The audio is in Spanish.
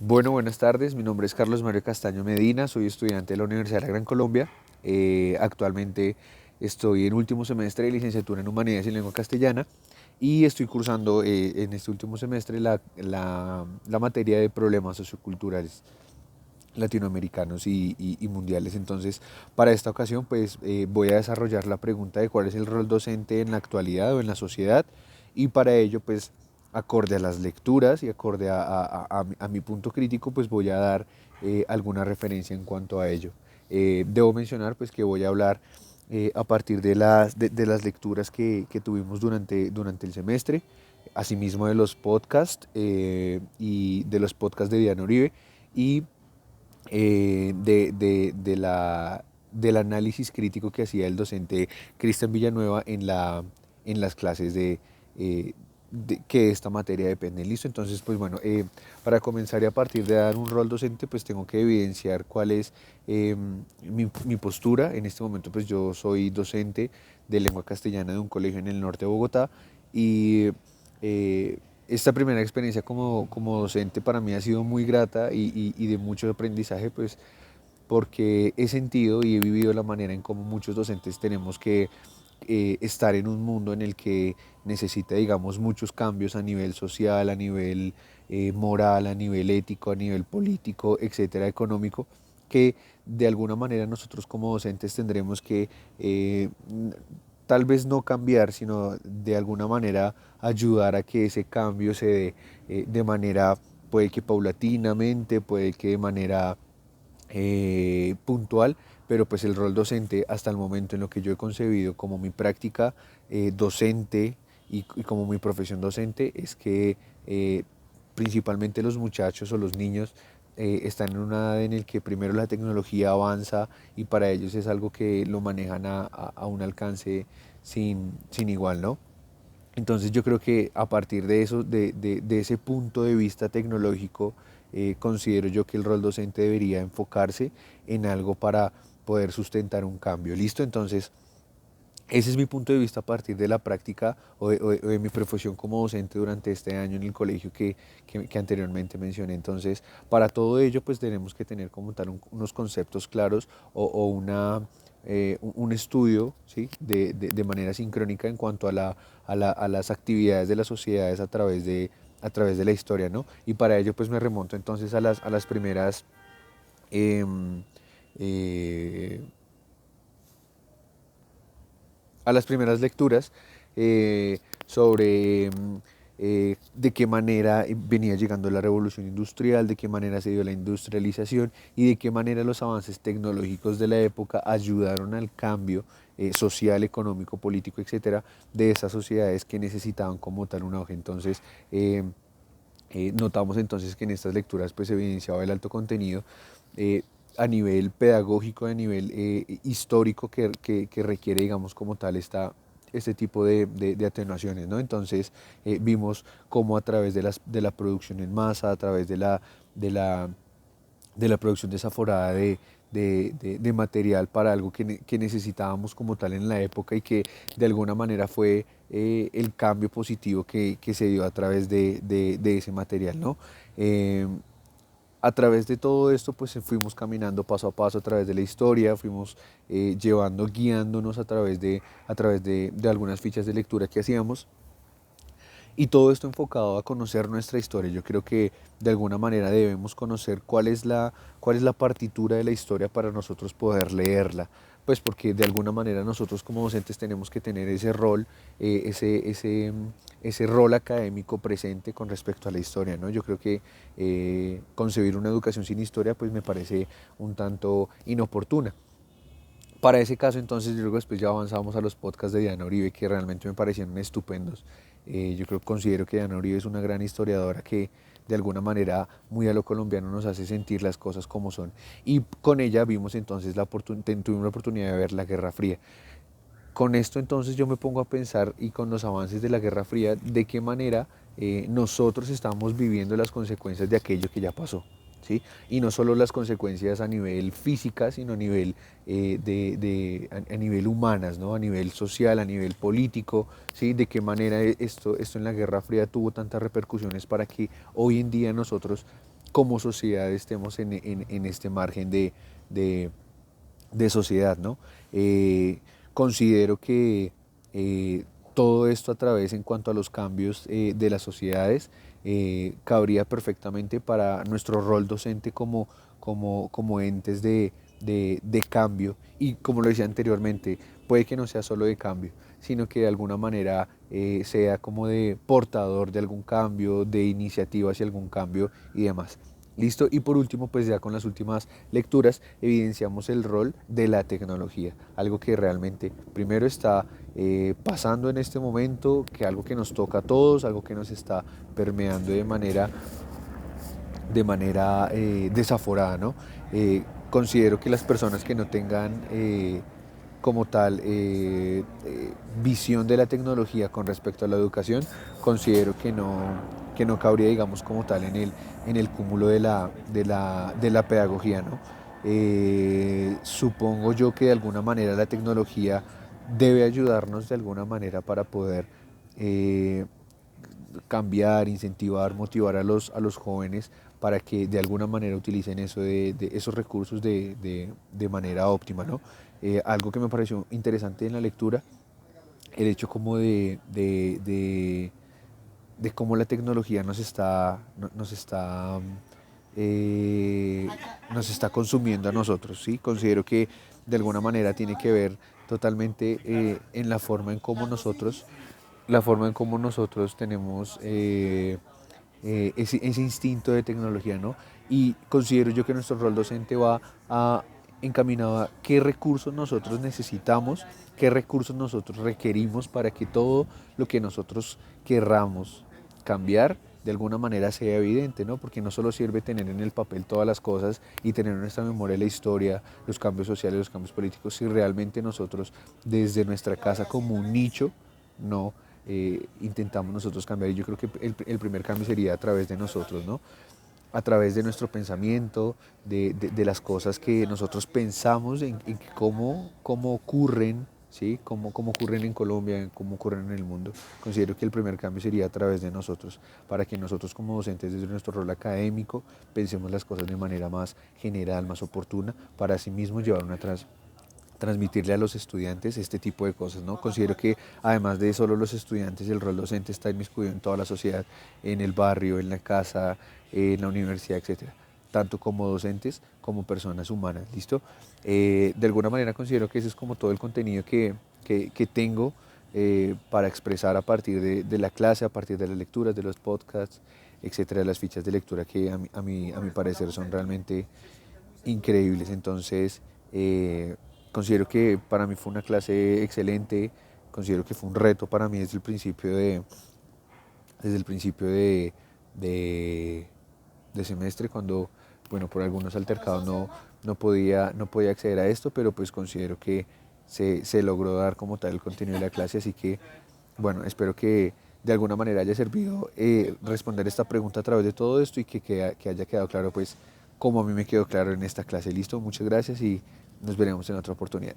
Bueno, buenas tardes. Mi nombre es Carlos Mario Castaño Medina, soy estudiante de la Universidad de la Gran Colombia. Actualmente estoy en último semestre de licenciatura en Humanidades y Lengua Castellana y estoy cursando en este último semestre la materia de problemas socioculturales latinoamericanos y mundiales. Entonces, para esta ocasión, pues voy a desarrollar la pregunta de cuál es el rol docente en la actualidad o en la sociedad y para ello, pues, acorde a las lecturas y acorde a mi punto crítico, pues voy a dar alguna referencia en cuanto a ello. Debo mencionar, pues, que voy a hablar a partir de las lecturas que tuvimos durante el semestre, asimismo de los podcasts y de los podcasts de Diana Uribe y del análisis crítico que hacía el docente Cristian Villanueva en las clases eh, que esta materia depende. ¿Listo? Entonces, pues bueno, para comenzar y a partir de dar un rol docente, pues tengo que evidenciar cuál es mi postura. En este momento, pues yo soy docente de lengua castellana de un colegio en el norte de Bogotá y esta primera experiencia como docente para mí ha sido muy grata y de mucho aprendizaje, pues porque he sentido y he vivido la manera en cómo muchos docentes tenemos que estar en un mundo en el que necesita, digamos, muchos cambios a nivel social, a nivel moral, a nivel ético, a nivel político, etcétera, económico, que de alguna manera nosotros como docentes tendremos que tal vez no cambiar, sino de alguna manera ayudar a que ese cambio se dé de manera, puede que paulatinamente, puede que de manera puntual, pero pues el rol docente hasta el momento en lo que yo he concebido como mi práctica docente y como mi profesión docente es que principalmente los muchachos o los niños están en una edad en el que primero la tecnología avanza y para ellos es algo que lo manejan a un alcance sin igual, ¿no? Entonces yo creo que a partir de eso, de ese punto de vista tecnológico, considero yo que el rol docente debería enfocarse en algo para poder sustentar un cambio. ¿Listo? Entonces, ese es mi punto de vista a partir de la práctica o de mi profesión como docente durante este año en el colegio que anteriormente mencioné. Entonces, para todo ello, pues tenemos que tener como tal unos conceptos claros o un estudio, ¿sí? De manera sincrónica en cuanto a las actividades de las sociedades a través de la historia, ¿no? Y para ello, pues me remonto entonces a las primeras... em, eh, a las primeras lecturas sobre de qué manera venía llegando la revolución industrial, de qué manera se dio la industrialización y de qué manera los avances tecnológicos de la época ayudaron al cambio social, económico, político, etcétera, de esas sociedades que necesitaban como tal un auge. Entonces, notamos entonces que en estas lecturas pues evidenciaba el alto contenido eh, a nivel pedagógico, a nivel histórico que requiere, digamos, como tal este tipo de atenuaciones, ¿no? Entonces vimos cómo a través de la producción en masa, a través de la, de la producción desaforada de material para algo que necesitábamos como tal en la época y que de alguna manera fue el cambio positivo que se dio a través de ese material, ¿no? Eh, a través de todo esto, pues fuimos caminando paso a paso a través de la historia, fuimos guiándonos a través de algunas fichas de lectura que hacíamos y todo esto enfocado a conocer nuestra historia. Yo creo que de alguna manera debemos conocer cuál es la partitura de la historia para nosotros poder leerla. Pues porque de alguna manera nosotros como docentes tenemos que tener ese rol, ese rol académico presente con respecto a la historia, ¿no? Yo creo que concebir una educación sin historia pues me parece un tanto inoportuna. Para ese caso, entonces, luego después ya avanzamos a los podcasts de Diana Uribe, que realmente me parecieron estupendos. Considero que Diana Uribe es una gran historiadora que de alguna manera muy a lo colombiano nos hace sentir las cosas como son. Y con ella vimos entonces tuvimos la oportunidad de ver la Guerra Fría. Con esto entonces yo me pongo a pensar y con los avances de la Guerra Fría, de qué manera nosotros estamos viviendo las consecuencias de aquello que ya pasó. ¿Sí? Y no solo las consecuencias a nivel física, sino a nivel, a nivel humanas, ¿no? A nivel social, a nivel político, ¿sí? De qué manera esto en la Guerra Fría tuvo tantas repercusiones para que hoy en día nosotros como sociedad estemos en este margen de, de sociedad, ¿no? Considero que todo esto a través en cuanto a los cambios de las sociedades cabría perfectamente para nuestro rol docente como entes de cambio y como lo decía anteriormente, puede que no sea solo de cambio, sino que de alguna manera sea como de portador de algún cambio, de iniciativa hacia algún cambio y demás. Listo, y por último, pues ya con las últimas lecturas evidenciamos el rol de la tecnología, algo que realmente primero está pasando en este momento, que algo que nos toca a todos, algo que nos está permeando de manera desaforada, ¿no? Considero que las personas que no tengan como tal visión de la tecnología con respecto a la educación, considero que no cabría, digamos, como tal en el cúmulo de la pedagogía, ¿no? Supongo yo que de alguna manera la tecnología debe ayudarnos de alguna manera para poder eh, cambiar, incentivar, motivar a los jóvenes para que de alguna manera utilicen de esos recursos de manera óptima, ¿no? Algo que me pareció interesante en la lectura, el hecho como de cómo la tecnología eh, nos está consumiendo a nosotros, ¿sí? Considero que de alguna manera tiene que ver totalmente en la forma en cómo nosotros tenemos ese instinto de tecnología, ¿no? Y considero yo que nuestro rol docente va encaminado a qué recursos nosotros necesitamos, qué recursos nosotros requerimos para que todo lo que nosotros querramos cambiar de alguna manera sea evidente, ¿no? Porque no solo sirve tener en el papel todas las cosas y tener en nuestra memoria la historia, los cambios sociales, los cambios políticos, si realmente nosotros desde nuestra casa como un nicho no intentamos nosotros cambiar. Y yo creo que el primer cambio sería a través de nosotros, ¿no? A través de nuestro pensamiento, de las cosas que nosotros pensamos en cómo ocurren, ¿sí? Cómo ocurren en Colombia, cómo ocurren en el mundo. Considero que el primer cambio sería a través de nosotros, para que nosotros como docentes desde nuestro rol académico pensemos las cosas de manera más general, más oportuna, para así mismo llevar transmitirle a los estudiantes este tipo de cosas, ¿no? Considero que además de solo los estudiantes, el rol docente está inmiscuido en toda la sociedad, en el barrio, en la casa, en la universidad, etcétera, tanto como docentes como personas humanas, ¿listo? De alguna manera considero que ese es como todo el contenido que tengo para expresar a partir de la clase, a partir de las lecturas, de los podcasts, etcétera, de las fichas de lectura que a mi parecer son realmente increíbles. Entonces, considero que para mí fue una clase excelente, considero que fue un reto para mí desde el principio de semestre, cuando, bueno, por algunos altercados no podía acceder a esto, pero pues considero que se logró dar como tal el contenido de la clase, así que, bueno, espero que de alguna manera haya servido responder esta pregunta a través de todo esto y que haya quedado claro, pues, como a mí me quedó claro en esta clase. Listo, muchas gracias y nos veremos en otra oportunidad.